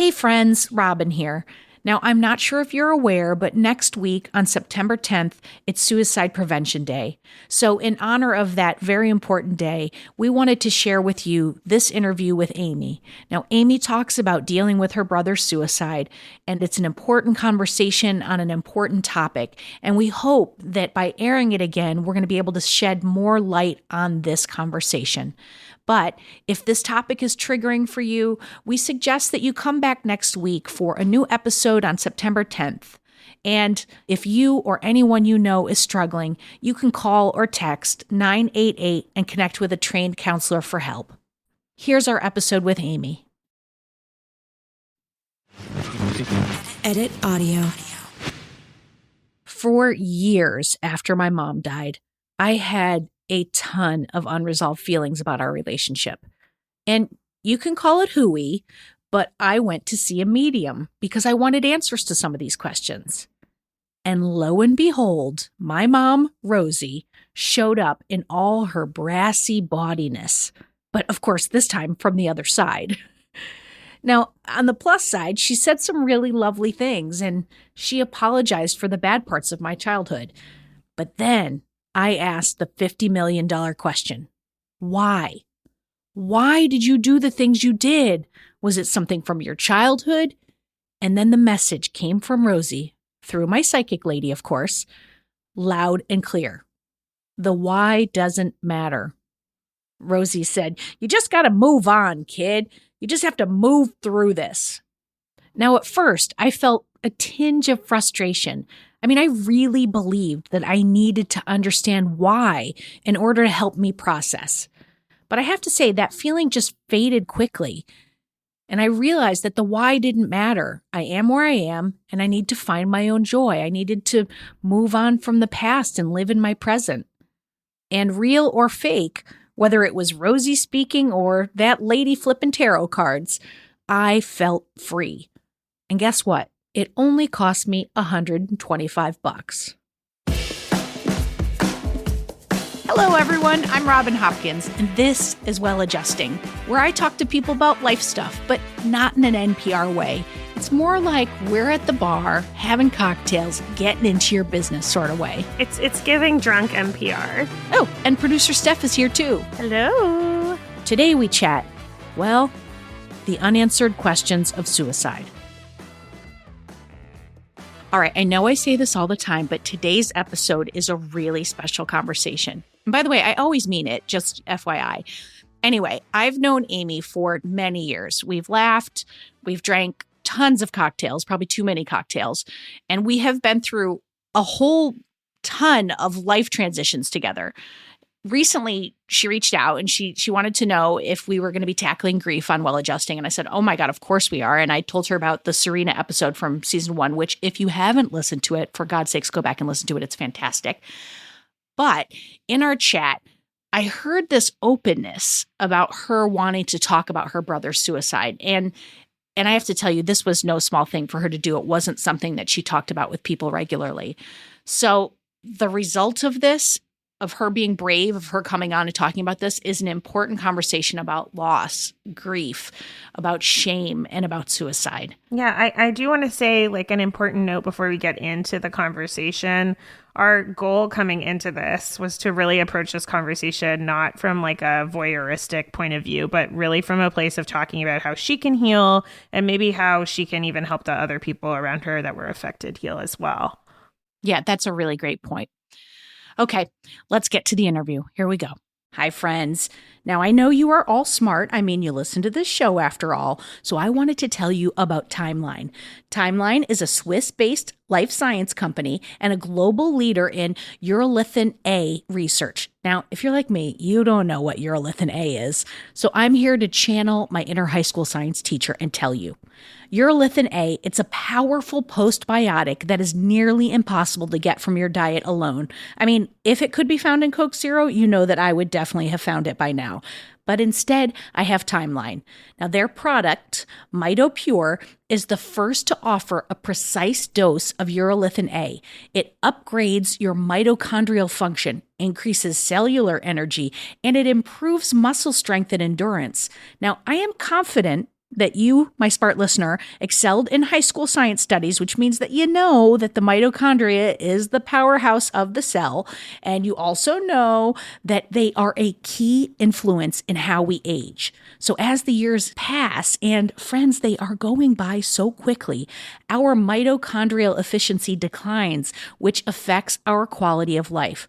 Hey friends, Robin here. Now, I'm not sure if you're aware, but next week on September 10th, it's Suicide Prevention Day. So, in honor of that very important day, we wanted to share with you this interview with Amy. Now, Amy talks about dealing with her brother's suicide, and it's an important conversation on an important topic. And we hope that by airing it again, we're going to be able to shed more light on this conversation. But if this topic is triggering for you, we suggest that you come back next week for a new episode on September 10th. And if you or anyone you know is struggling, you can call or text 988 and connect with a trained counselor for help. Here's our episode with Amy. Edit audio. For years after my mom died, I had a ton of unresolved feelings about our relationship. And you can call it hooey, but I went to see a medium because I wanted answers to some of these questions. And lo and behold, my mom, Rosie, showed up in all her brassy bawdiness. But of course, this time from the other side. Now, on the plus side, she said some really lovely things, and she apologized for the bad parts of my childhood. But then I asked the $50 million question. Why? Why did you do the things you did? Was it something from your childhood? And then the message came from Rosie, through my psychic lady, of course, loud and clear. The why doesn't matter. Rosie said, "You just got to move on, kid. You just have to move through this." Now, at first, I felt a tinge of frustration. I really believed that I needed to understand why in order to help me process. But I have to say that feeling just faded quickly. And I realized that the why didn't matter. I am where I am, and I need to find my own joy. I needed to move on from the past and live in my present. And real or fake, whether it was Rosie speaking or that lady flipping tarot cards, I felt free. And guess what? It only cost me $125. Hello, everyone. I'm Robin Hopkins, and this is Well Adjusting, where I talk to people about life stuff, but not in an NPR way. It's more like we're at the bar, having cocktails, getting into your business sort of way. It's giving drunk NPR. Oh, and producer Steph is here too. Hello. Today we chat, well, the unanswered questions of suicide. All right, I know I say this all the time, but today's episode is a really special conversation. And by the way, I always mean it, just FYI. Anyway, I've known Amy for many years. We've laughed, we've drank tons of cocktails, probably too many cocktails, and we have been through a whole ton of life transitions together. Recently, she reached out and she wanted to know if we were going to be tackling grief on Well Adjusting. And I said, oh my God, of course we are. And I told her about the Serena episode from season 1, which if you haven't listened to it, for God's sakes, go back and listen to it. It's fantastic. But in our chat, I heard this openness about her wanting to talk about her brother's suicide. And I have to tell you, this was no small thing for her to do. It wasn't something that she talked about with people regularly. So the result of this, of her being brave, of her coming on and talking about this, is an important conversation about loss, grief, about shame, and about suicide. Yeah, I do want to say an important note before we get into the conversation. Our goal coming into this was to really approach this conversation not from a voyeuristic point of view, but really from a place of talking about how she can heal and maybe how she can even help the other people around her that were affected heal as well. Yeah, that's a really great point. Okay, let's get to the interview. Here we go. Hi, friends. Now, I know you are all smart. You listen to this show after all. So I wanted to tell you about Timeline. Timeline is a Swiss-based life science company and a global leader in urolithin A research. Now, if you're like me, you don't know what urolithin A is. So I'm here to channel my inner high school science teacher and tell you. Urolithin A, it's a powerful postbiotic that is nearly impossible to get from your diet alone. If it could be found in Coke Zero, you know that I would definitely have found it by now. But instead, I have Timeline. Now, their product, MitoPure, is the first to offer a precise dose of urolithin A. It upgrades your mitochondrial function, increases cellular energy, and it improves muscle strength and endurance. Now, I am confident that you, my smart listener, excelled in high school science studies, which means that you know that the mitochondria is the powerhouse of the cell. And you also know that they are a key influence in how we age. So as the years pass, and friends, they are going by so quickly, our mitochondrial efficiency declines, which affects our quality of life.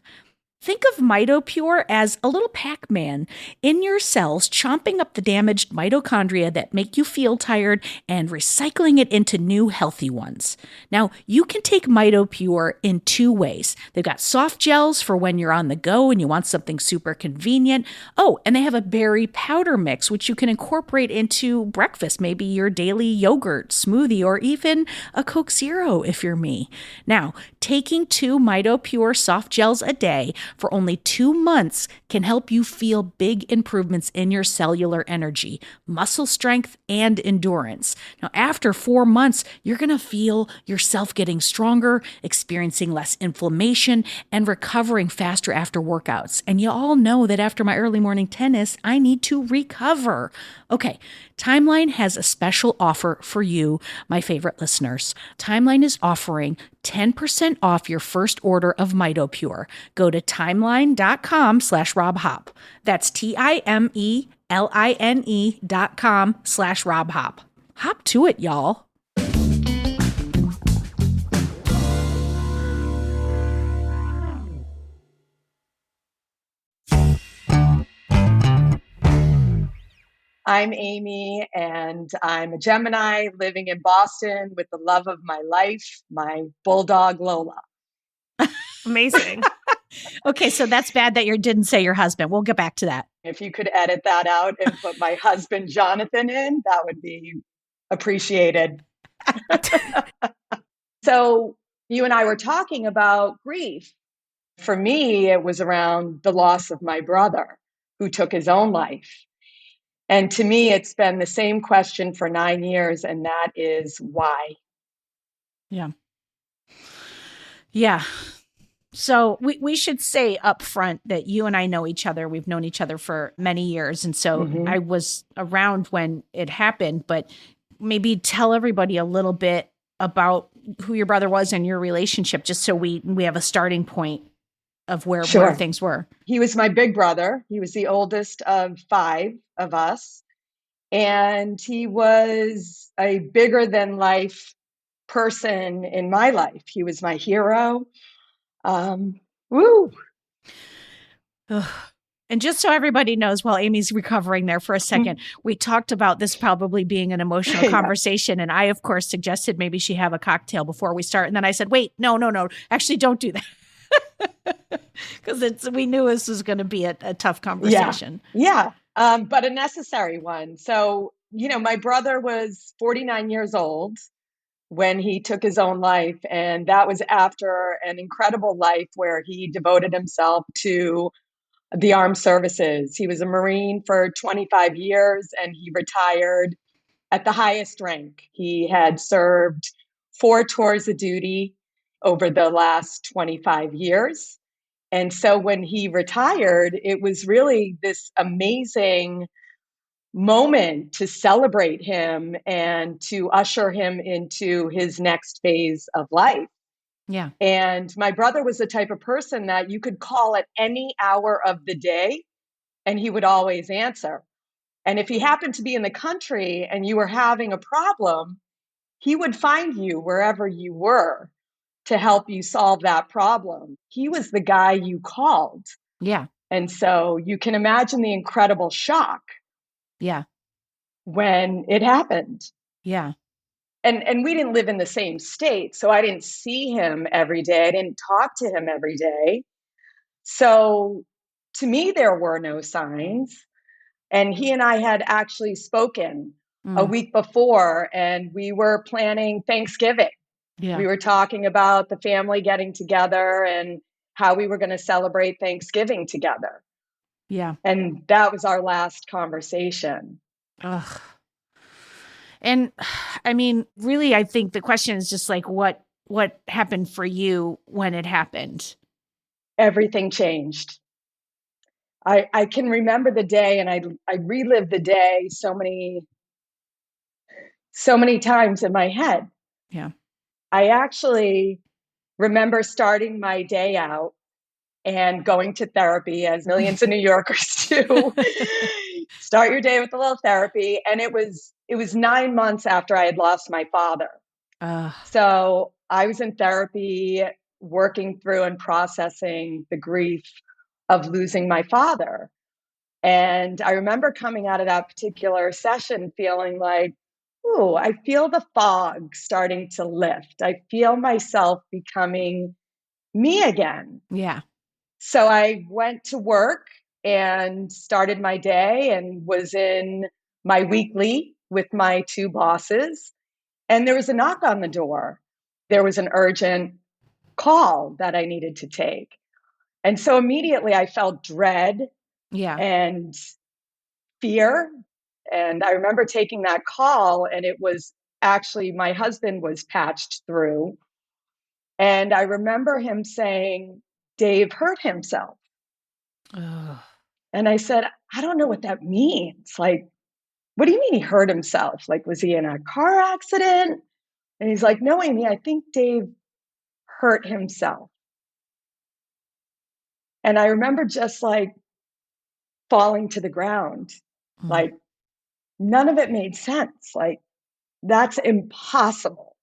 Think of MitoPure as a little Pac-Man in your cells, chomping up the damaged mitochondria that make you feel tired and recycling it into new healthy ones. Now, you can take MitoPure in two ways. They've got soft gels for when you're on the go and you want something super convenient. Oh, and they have a berry powder mix, which you can incorporate into breakfast, maybe your daily yogurt, smoothie, or even a Coke Zero if you're me. Now, taking 2 MitoPure soft gels a day for only 2 months can help you feel big improvements in your cellular energy, muscle strength, and endurance. Now, after 4 months, you're going to feel yourself getting stronger, experiencing less inflammation, and recovering faster after workouts. And you all know that after my early morning tennis, I need to recover. Okay, Timeline has a special offer for you, my favorite listeners. Timeline is offering 10% off your first order of MitoPure. Go to timeline.com/RobHop. That's TIMELINE.com/RobHop. Hop to it, y'all. I'm Amy, and I'm a Gemini living in Boston with the love of my life, my bulldog Lola. Amazing. Okay, so that's bad that you didn't say your husband. We'll get back to that. If you could edit that out and put my husband Jonathan in, that would be appreciated. So you and I were talking about grief. For me, it was around the loss of my brother who took his own life. And to me, it's been the same question for 9 years, and that is why? Yeah. Yeah. So we should say up front that you and I know each other. We've known each other for many years. And so I was around when it happened, but maybe tell everybody a little bit about who your brother was and your relationship, just so we have a starting point of where things were. He was my big brother. He was the oldest of 5 of us. And he was a bigger than life person in my life. He was my hero. Woo. And just so everybody knows, while Amy's recovering there for a second, we talked about this probably being an emotional conversation. And I, of course, suggested maybe she have a cocktail before we start. And then I said, wait, no, actually don't do that. Because we knew this was going to be a tough conversation. Yeah. But a necessary one. So, my brother was 49 years old when he took his own life. And that was after an incredible life where he devoted himself to the armed services. He was a Marine for 25 years and he retired at the highest rank. He had served 4 tours of duty over the last 25 years. And so when he retired, it was really this amazing moment to celebrate him and to usher him into his next phase of life. Yeah. And my brother was the type of person that you could call at any hour of the day and he would always answer. And if he happened to be in the country and you were having a problem, he would find you wherever you were to help you solve that problem. He was the guy you called. Yeah. And so you can imagine the incredible shock. Yeah. When it happened. Yeah. And we didn't live in the same state, so I didn't see him every day. I didn't talk to him every day. So to me, there were no signs. And he and I had actually spoken a week before, and we were planning Thanksgiving. Yeah. We were talking about the family getting together and how we were going to celebrate Thanksgiving together. Yeah. And that was our last conversation. Ugh. And I mean, really, I think the question is just like, what happened for you when it happened? Everything changed. I can remember the day, and I relived the day so many so many times in my head. Yeah. I actually remember starting my day out and going to therapy, as millions of New Yorkers do. Start your day with a little therapy. And it was 9 months after I had lost my father. So I was in therapy, working through and processing the grief of losing my father. And I remember coming out of that particular session feeling like, oh, I feel the fog starting to lift. I feel myself becoming me again. Yeah. So I went to work and started my day and was in my weekly with my two bosses. And there was a knock on the door. There was an urgent call that I needed to take. And so immediately I felt dread and fear. And I remember taking that call, and it was actually my husband was patched through. And I remember him saying, Dave hurt himself. And I said, I don't know what that means. Like, what do you mean he hurt himself? Like, was he in a car accident? And he's like, no, Amy, I think Dave hurt himself. And I remember just like falling to the ground. Like, none of it made sense. Like, that's impossible.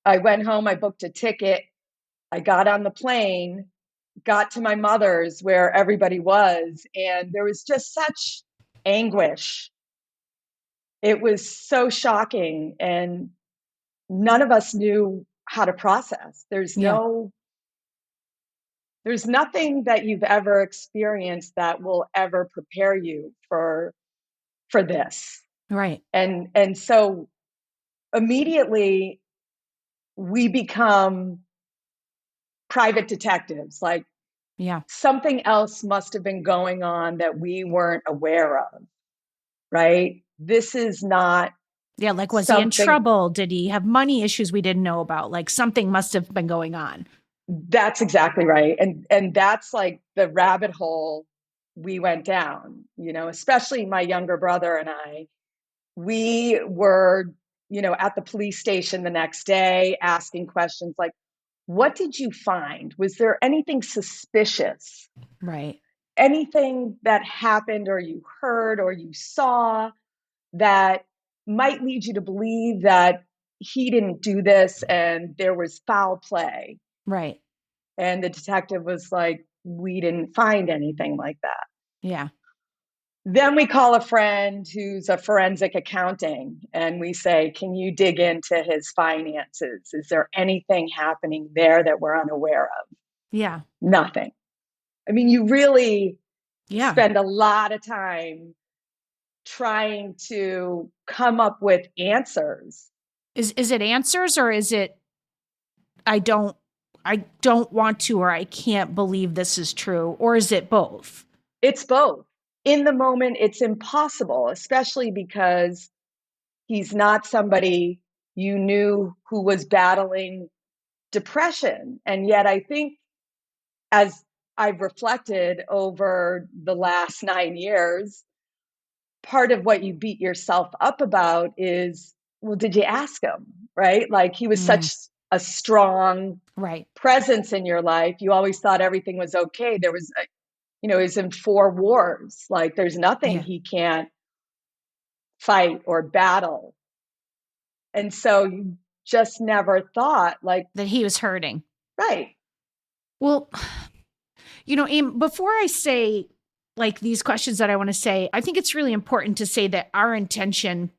I went home, I booked a ticket, I got on the plane, got to my mother's where everybody was, and there was just such anguish. It was so shocking, and none of us knew how to process. There's nothing that you've ever experienced that will ever prepare you for this. Right. And so immediately we become private detectives. Like, something else must have been going on that we weren't aware of, right? This is not. Yeah, like, was he in trouble? Did he have money issues we didn't know about? Like, something must have been going on. That's exactly right. And that's like the rabbit hole we went down, especially my younger brother and I. We were, at the police station the next day asking questions like, what did you find? Was there anything suspicious? Right. Anything that happened or you heard or you saw that might lead you to believe that he didn't do this and there was foul play? Right. And the detective was like, we didn't find anything like that. Yeah. Then we call a friend who's a forensic accounting and we say, can you dig into his finances? Is there anything happening there that we're unaware of? Yeah. Nothing. I mean, you really spend a lot of time trying to come up with answers. Is it answers, or is it I don't want to, or I can't believe this is true, or is it both? It's both. In the moment, it's impossible, especially because he's not somebody you knew who was battling depression. And yet I think as I've reflected over the last 9 years, part of what you beat yourself up about is, well, did you ask him? Right? Like, he was such a strong presence in your life. You always thought everything was okay. There was, he's in 4 wars. Like, there's nothing he can't fight or battle. And so you just never thought like that he was hurting. Right. Well, Aim, before I say like these questions that I want to say, I think it's really important to say that our intention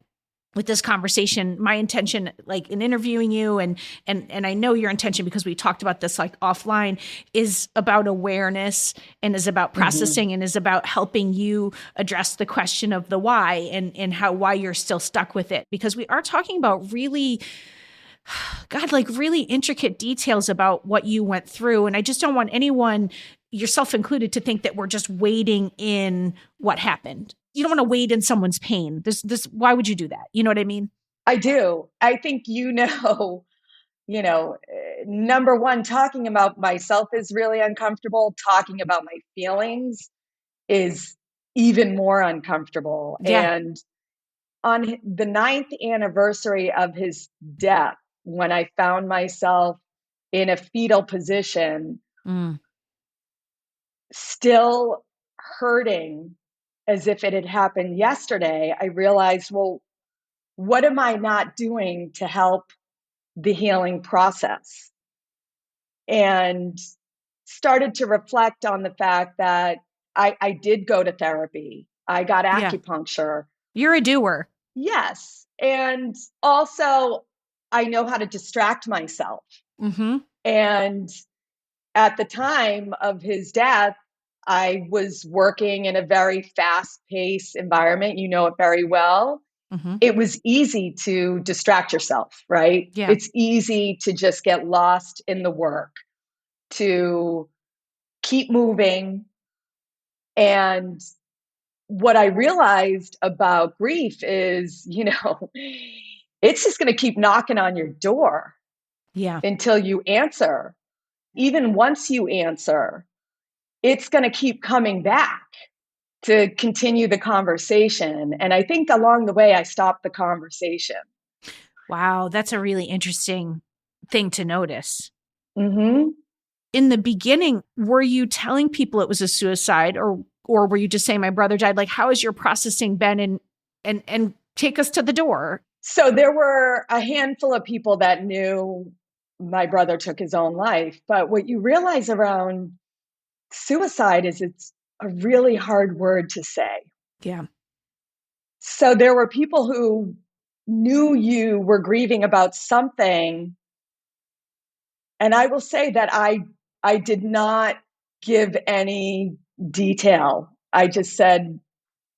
with this conversation, my intention, like in interviewing you and I know your intention because we talked about this like offline, is about awareness and is about processing and is about helping you address the question of the why and why you're still stuck with it. Because we are talking about really, like really intricate details about what you went through. And I just don't want anyone, yourself included, to think that we're just wading in what happened. You don't want to wade in someone's pain. Why would you do that? You know what I mean? I do. I think, number one, talking about myself is really uncomfortable. Talking about my feelings is even more uncomfortable. Yeah. And on the 9th anniversary of his death, when I found myself in a fetal position, still hurting as if it had happened yesterday, I realized, well, what am I not doing to help the healing process? And started to reflect on the fact that I did go to therapy. I got Yeah. acupuncture. You're a doer. Yes. And also, I know how to distract myself. Mm-hmm. And at the time of his death, I was working in a very fast-paced environment. You know it very well. Mm-hmm. It was easy to distract yourself, right? Yeah. It's easy to just get lost in the work, to keep moving. And what I realized about grief is, it's just going to keep knocking on your door Yeah. until you answer. Even once you answer, it's going to keep coming back to continue the conversation. And I think along the way, I stopped the conversation. Wow. That's a really interesting thing to notice. Mm-hmm. In the beginning, were you telling people it was a suicide, or were you just saying my brother died? Like, how has your processing been, and take us to the door? So there were a handful of people that knew my brother took his own life. But what you realize around suicide is it's a really hard word to say. Yeah. So there were people who knew you were grieving about something. And I will say that I did not give any detail. I just said,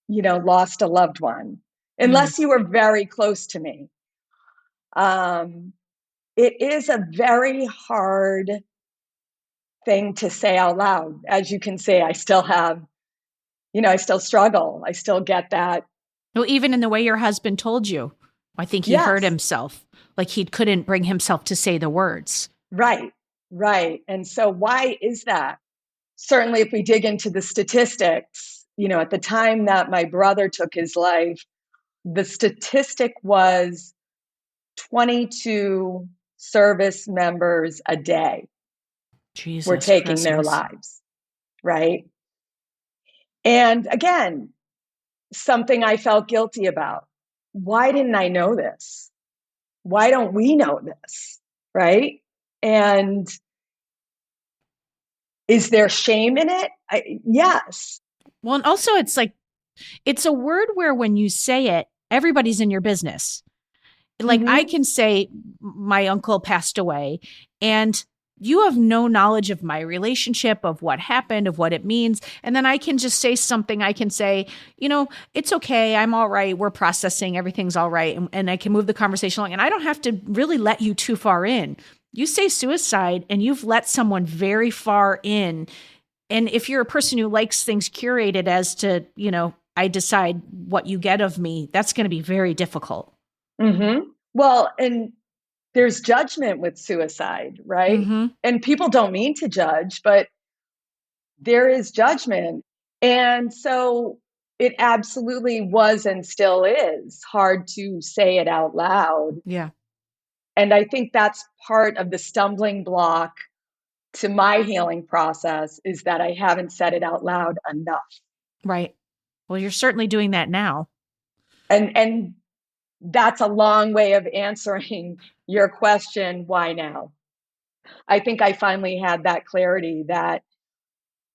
lost a loved one, unless you were very close to me. It is a very hard thing to say out loud. As you can see, I still have, I still struggle. I still get that. Well, even in the way your husband told you, I think he hurt Yes. himself. Like he couldn't bring himself to say the words. Right. And so why is that? Certainly, if we dig into the statistics, at the time that my brother took his life, the statistic was 22 service members a day were Jesus taking their Christmas. lives, right? And again, something I felt guilty about. Why didn't I know this? Why don't we know this, right? And is there shame in it? Yes. Well, and also it's like, it's a word where when you say it, everybody's in your business. Like I can say my uncle passed away and you have no knowledge of my relationship, of what happened, of what it means. And then I can just say something. I can say, it's okay. I'm all right. We're processing. Everything's all right. And I can move the conversation along. And I don't have to really let you too far in. You say suicide and you've let someone very far in. And if you're a person who likes things curated as to, I decide what you get of me, that's going to be very difficult. Mm-hmm. Well, and there's judgment with suicide, right? Mm-hmm. And people don't mean to judge, but there is judgment. And so it absolutely was and still is hard to say it out loud. Yeah. And I think that's part of the stumbling block to my healing process is that I haven't said it out loud enough. Right. Well, you're certainly doing that now. And that's a long way of answering your question, why now? I think I finally had that clarity that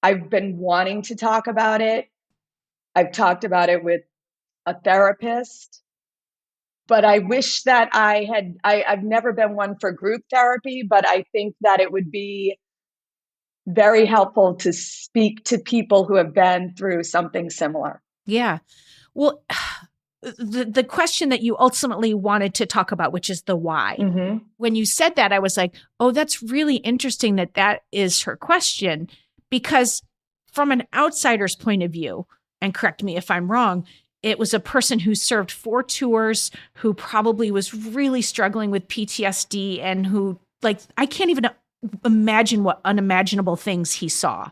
I've been wanting to talk about it. I've talked about it with a therapist, but I wish that I've never been one for group therapy, but I think that it would be very helpful to speak to people who have been through something similar. Yeah. Well, the question that you ultimately wanted to talk about, which is the why. Mm-hmm. When you said that, I was like, oh, that's really interesting that is her question, because from an outsider's point of view, and correct me if I'm wrong, it was a person who served 4 tours, who probably was really struggling with PTSD and who, like, I can't even imagine what unimaginable things he saw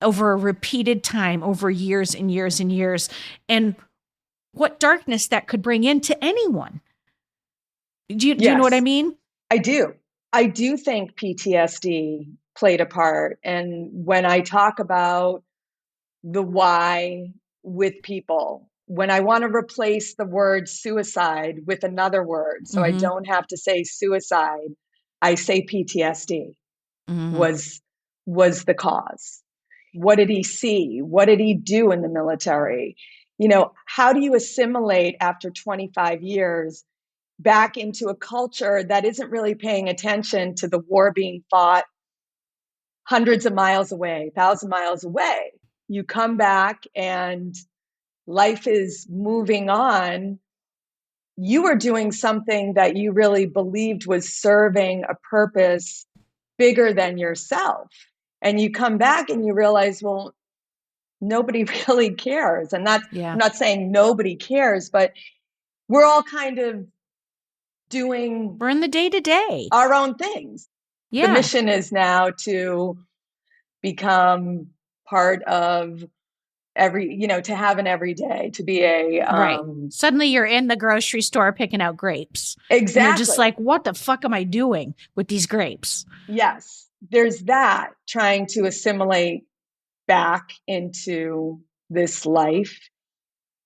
over a repeated time, over years and years and years. And what darkness that could bring into anyone. Do you know what I mean? I do. I do think PTSD played a part. And when I talk about the why with people, when I want to replace the word suicide with another word, so I don't have to say suicide, I say PTSD was the cause. What did he see? What did he do in the military? How do you assimilate after 25 years back into a culture that isn't really paying attention to the war being fought hundreds of miles away, 1,000 miles away? You come back and life is moving on. You are doing something that you really believed was serving a purpose bigger than yourself. And you come back and you realize, well, nobody really cares. And I'm not saying nobody cares, but we're all kind of we're in the day-to-day, our own things. The mission is now to become part of to have an everyday, to be a right. Suddenly you're in the grocery store picking out grapes. Exactly. And you're just like, what the fuck am I doing with these grapes? Yes. There's that, trying to assimilate back into this life,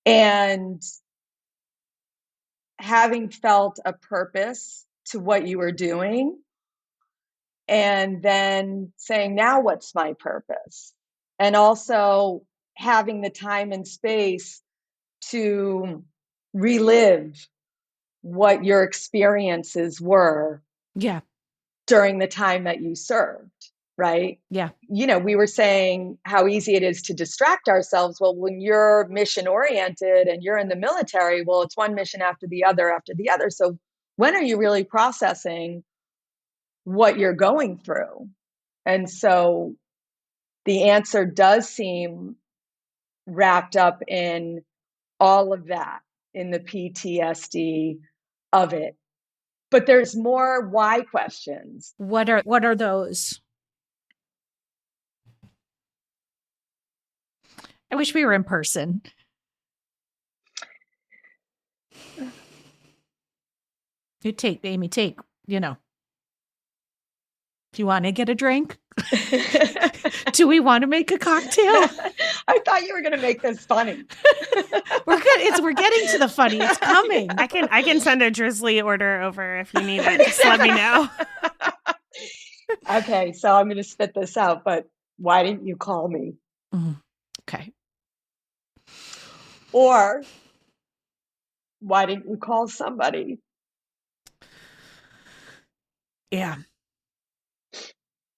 and having felt a purpose to what you were doing, and then saying, now what's my purpose? And also having the time and space to relive what your experiences were during the time that you served, right? Yeah. We were saying how easy it is to distract ourselves. Well, when you're mission oriented and you're in the military, well, it's one mission after the other after the other. So when are you really processing what you're going through? And so the answer does seem wrapped up in all of that, in the PTSD of it. But there's more why questions. What are those? I wish we were in person. Amy, do you want to get a drink? Do we want to make a cocktail? I thought you were going to make this funny. We're good. We're getting to the funny. It's coming. I can send a drizzly order over if you need it. Just let me know. Okay, so I'm going to spit this out, but why didn't you call me? Okay. Or why didn't you call somebody? Yeah.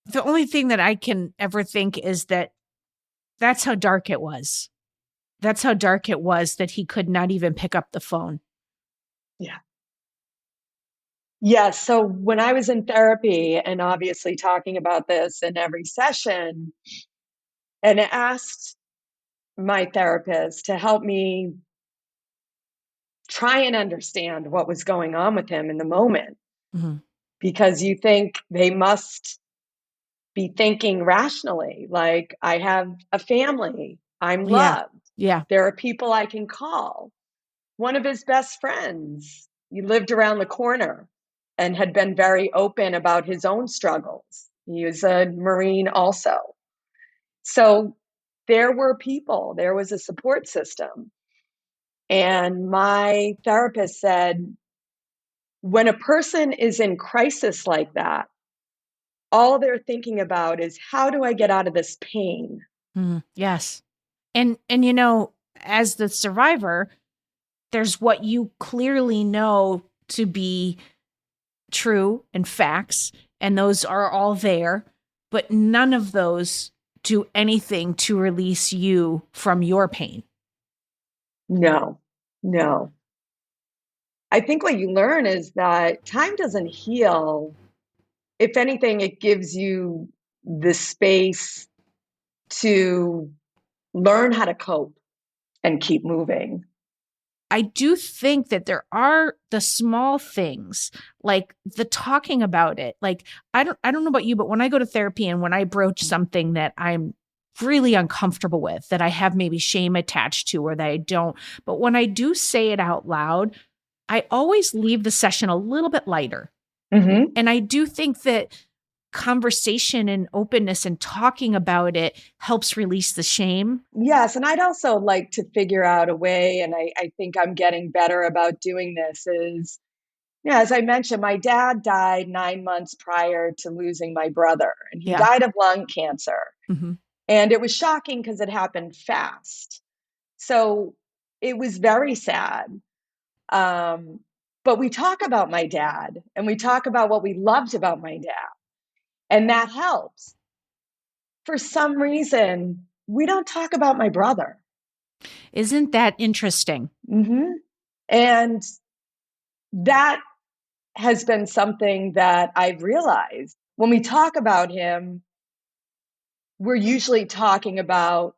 The only thing that I can ever think is that that's how dark it was. That's how dark it was that he could not even pick up the phone. Yeah. Yeah. So when I was in therapy, and obviously talking about this in every session, and asked my therapist to help me try and understand what was going on with him in the moment, because you think they must be thinking rationally, like, I have a family, I'm loved. Yeah. There are people I can call. One of his best friends, he lived around the corner and had been very open about his own struggles. He was a Marine also. So there were people, there was a support system. And my therapist said, when a person is in crisis like that, all they're thinking about is, how do I get out of this pain? Yes. And as the survivor, there's what you clearly know to be true and facts, and those are all there, but none of those do anything to release you from your pain. No. I think what you learn is that time doesn't heal. If anything, it gives you the space to learn how to cope and keep moving. I do think that there are the small things, like the talking about it. Like, I don't know about you, but when I go to therapy and when I broach something that I'm really uncomfortable with, that I have maybe shame attached to, or that I don't. But when I do say it out loud, I always leave the session a little bit lighter. Mm-hmm. And I do think that conversation and openness and talking about it helps release the shame. Yes. And I'd also like to figure out a way, and I think I'm getting better about doing this, is, as I mentioned, my dad died 9 months prior to losing my brother, and he Yeah. died of lung cancer. Mm-hmm. And it was shocking because it happened fast. So it was very sad. But we talk about my dad, and we talk about what we loved about my dad, and that helps. For some reason, we don't talk about my brother. Isn't that interesting? Mm-hmm. And that has been something that I've realized. When we talk about him, we're usually talking about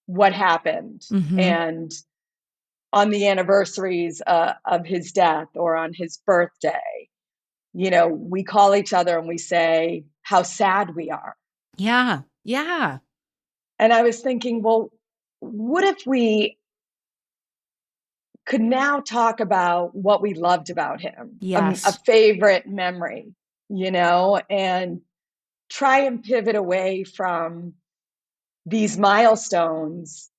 what happened. Mm-hmm. And on the anniversaries of his death or on his birthday, we call each other and we say how sad we are. Yeah. Yeah. And I was thinking, well, what if we could now talk about what we loved about him, Yes. a favorite memory, and try and pivot away from these milestones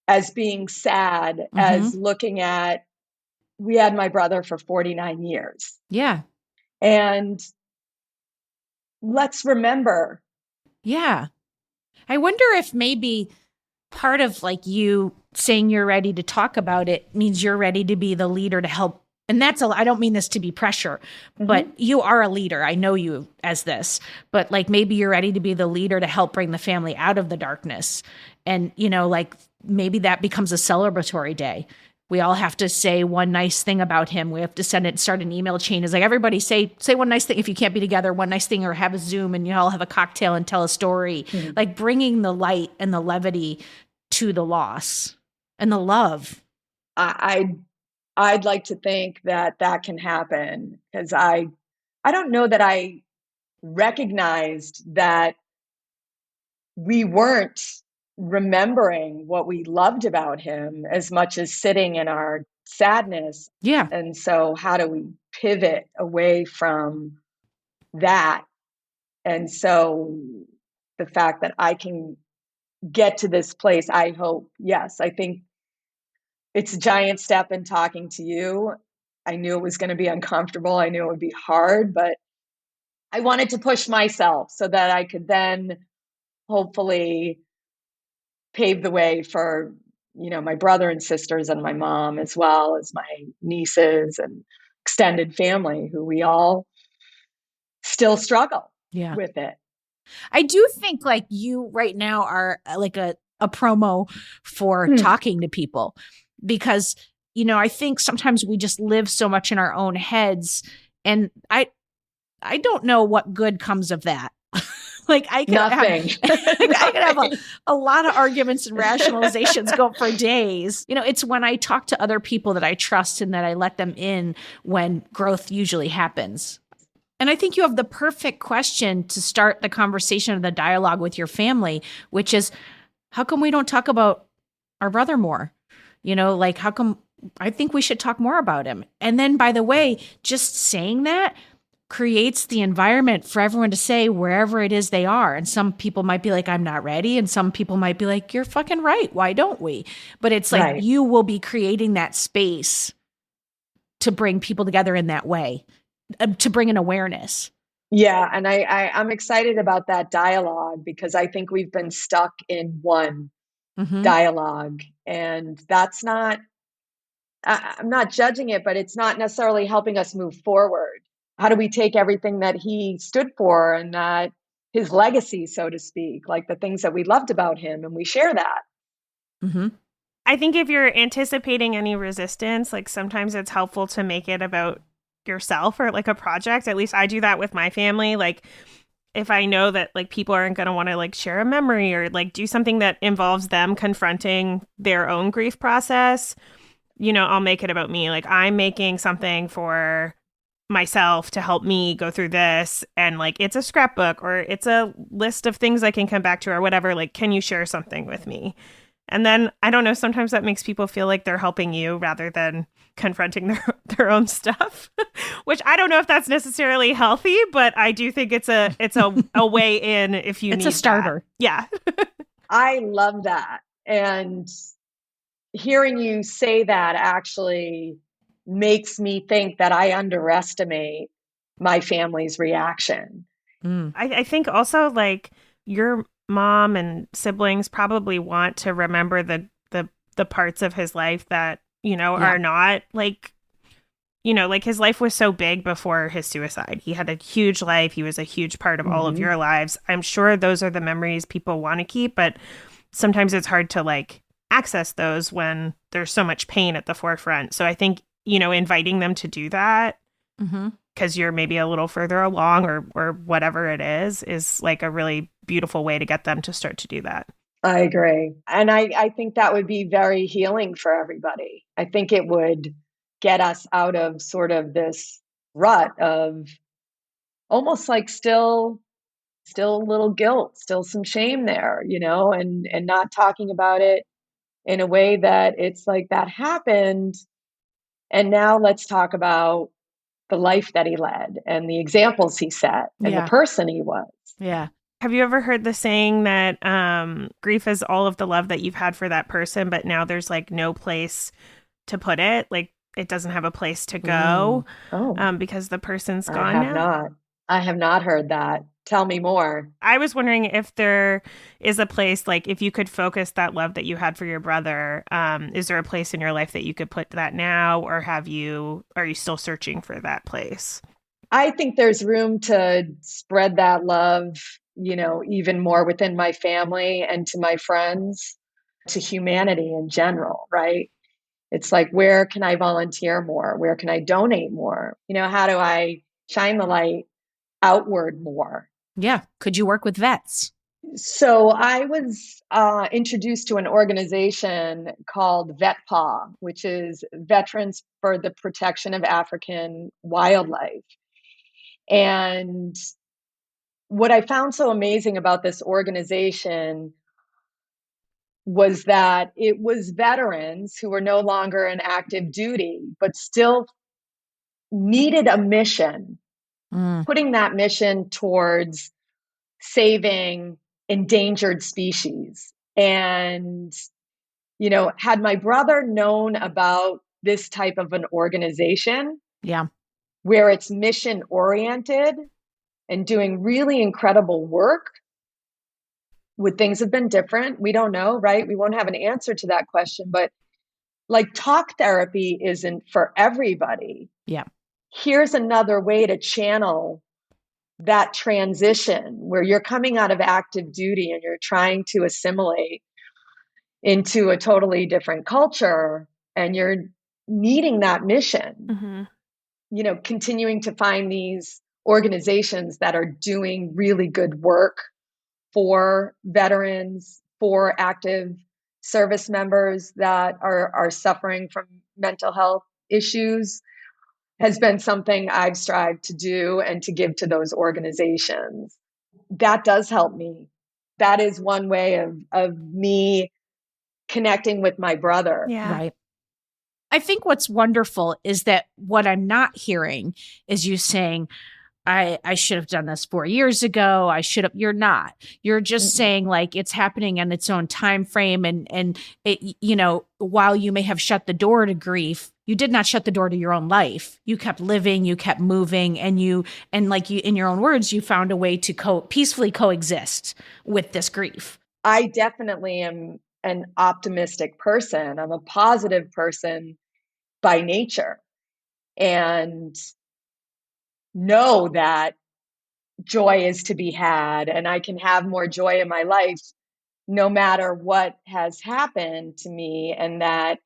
as being sad, Mm-hmm. as looking at, we had my brother for 49 years. Yeah. And let's remember. Yeah. I wonder if maybe part of like you saying you're ready to talk about it means you're ready to be the leader to help. And I don't mean this to be pressure, but you are a leader. I know you as this, but like maybe you're ready to be the leader to help bring the family out of the darkness. And, like maybe that becomes a celebratory day. We all have to say one nice thing about him. We have to start an email chain. It's like, everybody say one nice thing. If you can't be together, one nice thing, or have a Zoom and you all have a cocktail and tell a story, like bringing the light and the levity to the loss and the love. I'd like to think that can happen, because I don't know that I recognized that we weren't remembering what we loved about him as much as sitting in our sadness. Yeah. And so how do we pivot away from that? And so the fact that I can get to this place, I hope, yes, I think it's a giant step in talking to you. I knew it was going to be uncomfortable. I knew it would be hard, but I wanted to push myself so that I could then hopefully pave the way for, my brother and sisters and my mom, as well as my nieces and extended family, who we all still struggle with it. I do think like you right now are like a promo for talking to people, because, I think sometimes we just live so much in our own heads, and I don't know what good comes of that. Like I could have a lot of arguments and rationalizations go for days. It's when I talk to other people that I trust and that I let them in when growth usually happens. And I think you have the perfect question to start the conversation or the dialogue with your family, which is, how come we don't talk about our brother more? Like, how come I think we should talk more about him? And then, by the way, just saying that creates the environment for everyone to say wherever it is they are. And some people might be like, I'm not ready. And some people might be like, you're fucking right. Why don't we? But it's like you will be creating that space to bring people together in that way, to bring an awareness. Yeah. And I'm excited about that dialogue, because I think we've been stuck in one dialogue, and that's not, I'm not judging it, but it's not necessarily helping us move forward. How do we take everything that he stood for and that his legacy, so to speak, like the things that we loved about him, and we share that? I think if you're anticipating any resistance, like sometimes it's helpful to make it about yourself or like a project. At least I do that with my family. Like if I know that like people aren't going to want to like share a memory or like do something that involves them confronting their own grief process, I'll make it about me. Like I'm making something for myself to help me go through this, and like it's a scrapbook or it's a list of things I can come back to or whatever, like can you share something with me? And then I don't know, sometimes that makes people feel like they're helping you rather than confronting their own stuff, which I don't know if that's necessarily healthy, but I do think it's a way in if you it's need a starter. that. Yeah. I love that. And hearing you say that actually makes me think that I underestimate my family's reaction. I think also like your mom and siblings probably want to remember the parts of his life that, you know, Yeah. are not like, you know, like his life was so big before his suicide. He had a huge life. He was a huge part of all of your lives. I'm sure those are the memories people want to keep, but sometimes it's hard to like access those when there's so much pain at the forefront. So I think, you know, inviting them to do that because you're maybe a little further along or whatever it is like a really beautiful way to get them to start to do that. I agree. And I think that would be very healing for everybody. I think it would get us out of sort of this rut of almost like still a little guilt, still some shame there, you know, and not talking about it in a way that it's like that happened. And now let's talk about the life that he led and the examples he set and the person he was. Yeah. Have you ever heard the saying that grief is all of the love that you've had for that person, but now there's like no place to put it? Like it doesn't have a place to go because the person's gone now? I have not heard that. Tell me more. I was wondering if there is a place, like if you could focus that love that you had for your brother, is there a place in your life that you could put that now, or are you still searching for that place? I think there's room to spread that love, you know, even more within my family and to my friends, to humanity in general, right? It's like, where can I volunteer more? Where can I donate more? You know, how do I shine the light outward more? Yeah. Could you work with vets? So I was introduced to an organization called VetPaw, which is Veterans for the Protection of African Wildlife. And what I found so amazing about this organization was that it was veterans who were no longer in active duty, but still needed a mission, putting that mission towards saving endangered species. And, you know, had my brother known about this type of an organization, where it's mission oriented and doing really incredible work, would things have been different? We don't know, right? We won't have an answer to that question, but like talk therapy isn't for everybody. Yeah. Here's another way to channel that transition where you're coming out of active duty and you're trying to assimilate into a totally different culture and you're needing that mission. You know, continuing to find these organizations that are doing really good work for veterans, for active service members that are suffering from mental health issues has been something I've strived to do and to give to those organizations. That does help me. That is one way of me connecting with my brother. Yeah. Right. I think what's wonderful is that what I'm not hearing is you saying, I should have done this 4 years ago. You're not. You're just saying like it's happening in its own time frame. And it, you know, while you may have shut the door to grief, you did not shut the door to your own life. You kept living, you kept moving, and like you, in your own words, you found a way to peacefully coexist with this grief. I definitely am an optimistic person. I'm a positive person by nature, and know that joy is to be had and I can have more joy in my life no matter what has happened to me, and that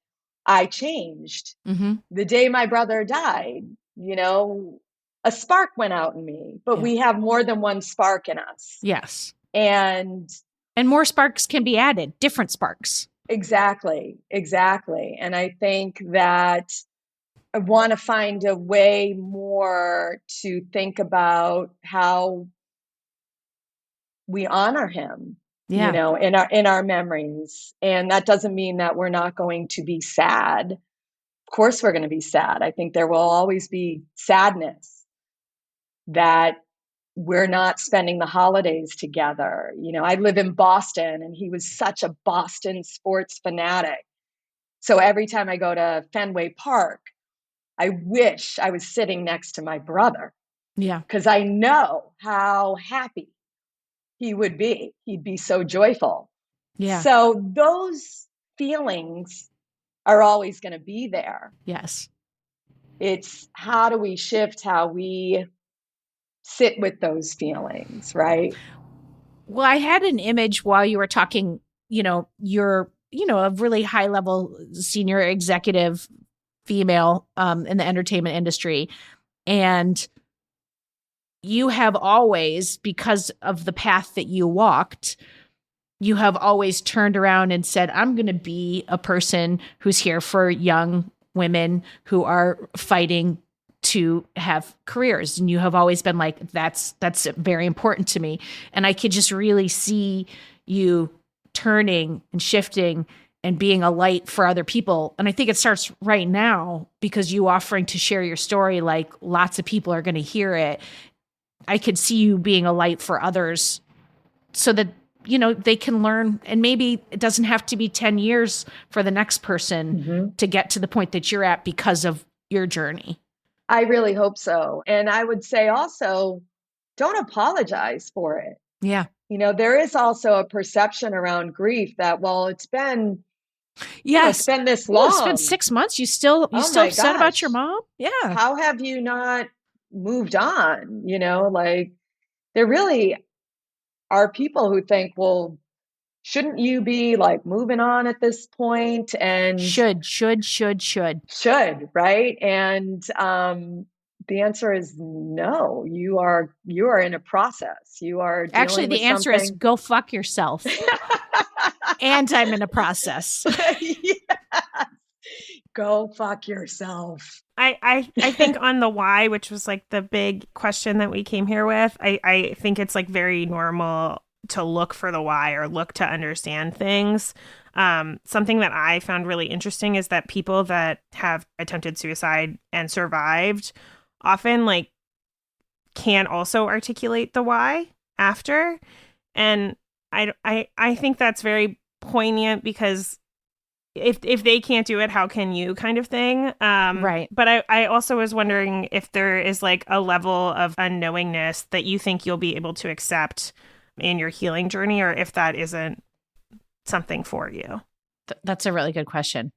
I changed. The day my brother died, you know, a spark went out in me, but we have more than one spark in us. Yes. And more sparks can be added, different sparks. Exactly. And I think that I want to find a way more to think about how we honor him, Yeah. in our memories. And that doesn't mean that we're not going to be sad. Of course we're going to be sad. I think there will always be sadness that we're not spending the holidays together. I live in Boston, and he was such a Boston sports fanatic. So every time I go to Fenway Park, I wish I was sitting next to my brother. Yeah. Because I know how happy he would be. He'd be so joyful. Yeah. So those feelings are always going to be there. Yes. It's how do we shift how we sit with those feelings, right? Well, I had an image while you were talking, you're, a really high level senior executive female in the entertainment industry. And you have always, because of the path that you walked, you have always turned around and said, I'm going to be a person who's here for young women who are fighting to have careers. And you have always been like, that's very important to me. And I could just really see you turning and shifting and being a light for other people. And I think it starts right now, because you offering to share your story, like lots of people are going to hear it. I could see you being a light for others so that, they can learn. And maybe it doesn't have to be 10 years for the next person to get to the point that you're at because of your journey. I really hope so. And I would say also, don't apologize for it. Yeah. There is also a perception around grief that, well, it's been it's been this long. It's been 6 months. You still upset about your mom? Yeah. How have you not moved on? Like, there really are people who think, well, shouldn't you be like moving on at this point? And should, right? And the answer is no. You are in a process. You are dealing actually the with answer is go fuck yourself. And I'm in a process. Yes. Go fuck yourself. I think on the why, which was like the big question that we came here with, I think it's like very normal to look for the why or look to understand things. Something that I found really interesting is that people that have attempted suicide and survived often like can also articulate the why after. And I think that's very poignant, because if they can't do it, how can you, kind of thing. Right. But I also was wondering if there is like a level of unknowingness that you think you'll be able to accept in your healing journey, or if that isn't something for you. That's a really good question.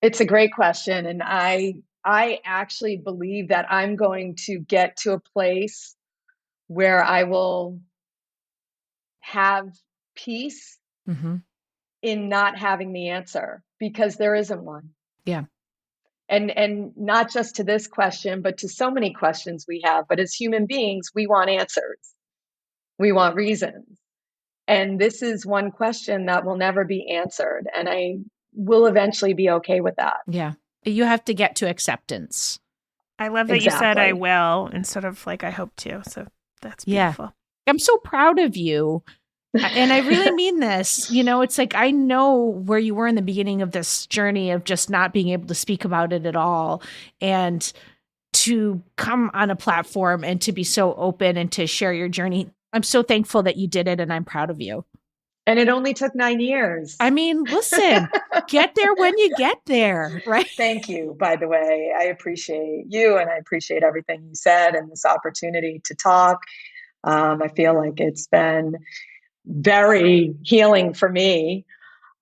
It's a great question. And I actually believe that I'm going to get to a place where I will have peace in not having the answer, because there isn't one. Yeah. And not just to this question, but to so many questions we have. But as human beings, we want answers. We want reasons. And this is one question that will never be answered. And I will eventually be okay with that. Yeah. You have to get to acceptance. I love that you said I will instead of like I hope to. So that's beautiful. Yeah. I'm so proud of you. And I really mean this. It's like, I know where you were in the beginning of this journey of just not being able to speak about it at all. And to come on a platform and to be so open and to share your journey. I'm so thankful that you did it, and I'm proud of you. And it only took 9 years. I mean, listen, get there when you get there, right? Thank you, by the way. I appreciate you, and I appreciate everything you said and this opportunity to talk. I feel like it's been very healing for me.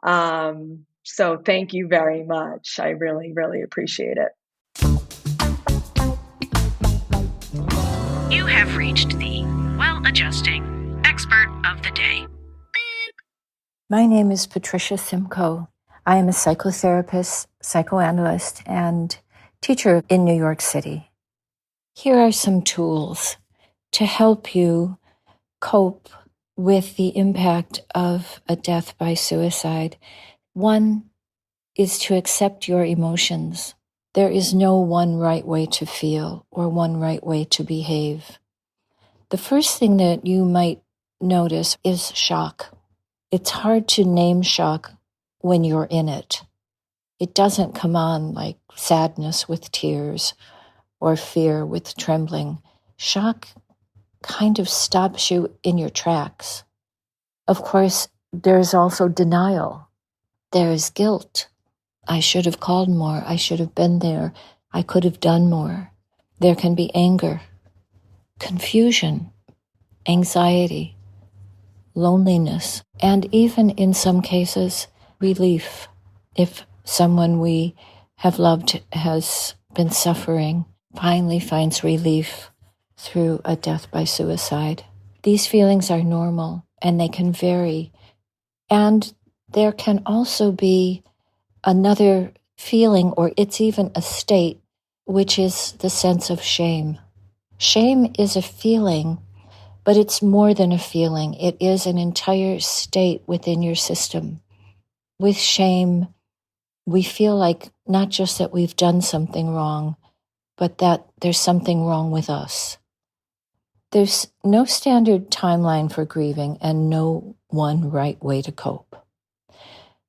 So thank you very much. I really, really appreciate it. You have reached the Well-Adjusting Expert of the Day. My name is Patricia Simcoe. I am a psychotherapist, psychoanalyst, and teacher in New York City. Here are some tools to help you cope with the impact of a death by suicide. One is to accept your emotions. There is no one right way to feel or one right way to behave. The first thing that you might notice is shock. It's hard to name shock when you're in it. It doesn't come on like sadness with tears or fear with trembling. Shock kind of stops you in your tracks. Of course, there's also denial. There is guilt. I should have called more. I should have been there. I could have done more. There can be anger, confusion, anxiety, loneliness, and even in some cases, relief. If someone we have loved has been suffering, finally finds relief through a death by suicide. These feelings are normal and they can vary. And there can also be another feeling, or it's even a state, which is the sense of shame. Shame is a feeling, but it's more than a feeling. It is an entire state within your system. With shame, we feel like not just that we've done something wrong, but that there's something wrong with us. There's no standard timeline for grieving and no one right way to cope.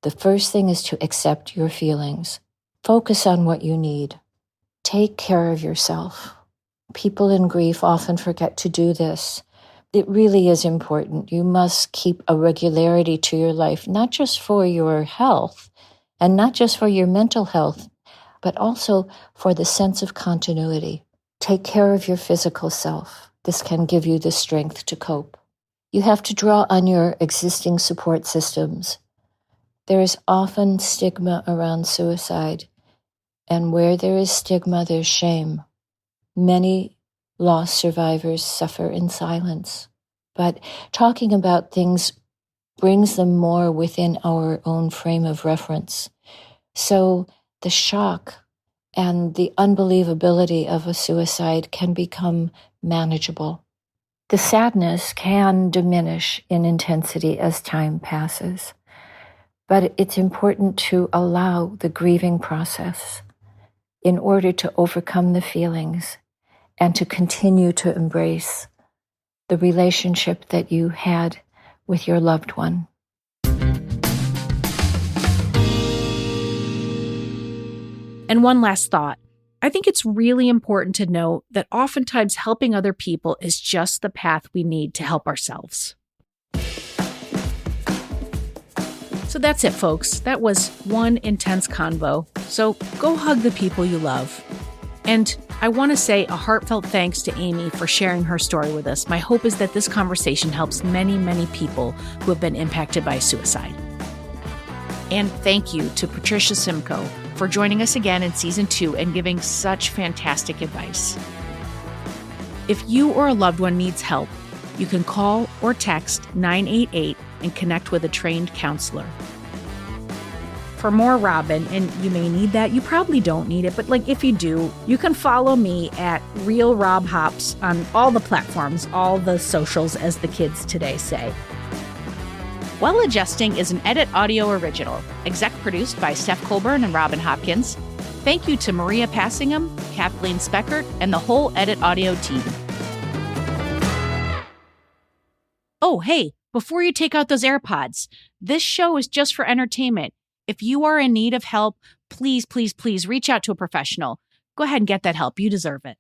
The first thing is to accept your feelings. Focus on what you need. Take care of yourself. People in grief often forget to do this. It really is important. You must keep a regularity to your life, not just for your health and not just for your mental health, but also for the sense of continuity. Take care of your physical self. This can give you the strength to cope. You have to draw on your existing support systems. There is often stigma around suicide, and where there is stigma, there's shame. Many loss survivors suffer in silence, but talking about things brings them more within our own frame of reference. So the shock and the unbelievability of a suicide can become manageable. The sadness can diminish in intensity as time passes, but it's important to allow the grieving process in order to overcome the feelings and to continue to embrace the relationship that you had with your loved one. And one last thought. I think it's really important to note that oftentimes helping other people is just the path we need to help ourselves. So that's it, folks. That was one intense convo. So go hug the people you love. And I want to say a heartfelt thanks to Amy for sharing her story with us. My hope is that this conversation helps many, many people who have been impacted by suicide. And thank you to Patricia Simcoe for joining us again in Season 2 and giving such fantastic advice. If you or a loved one needs help, you can call or text 988 and connect with a trained counselor. For more Robin, and you may need that, you probably don't need it, but if you do, you can follow me at Real Rob Hops on all the platforms, all the socials, as the kids today say. Well Adjusting is an editaudio original, exec produced by Steph Colburn and Robin Hopkins. Thank you to Maria Passingham, Kathleen Speckert, and the whole editaudio team. Oh, hey, before you take out those AirPods, this show is just for entertainment. If you are in need of help, please, please, please reach out to a professional. Go ahead and get that help. You deserve it.